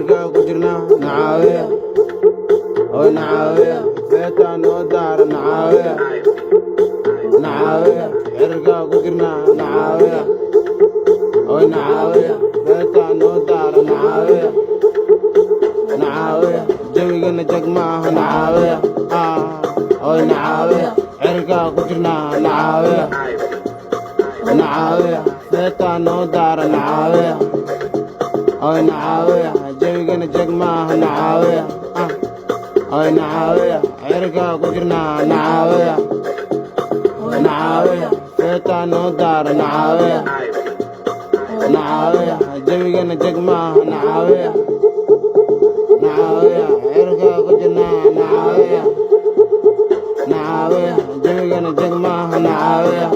cirka ku jirna nacaawiya oo nacaawiya beeta noo daara nacaawiya nacaawiya cirka ku jirna nacaawiya oo nacaawiya beeta noo daara nacaawiya nacaawiya jawigana jag maaha nacaawiya oo nacaawiya cirka ku jirna nacaawiya nacaawiya beeta noo daara nacaawiya oo nacaawiya jawigana jag maaha nacaawiya oo nacaawiya cirka ku jirna nacaawiya nacaawiya beeta noo daara nacaawiya nacaawiya jawigana jag maaha nacaawiya nacaawiya cirka ku jirna nacaawiya nacaawiya jawigana jag maaha nacaawiya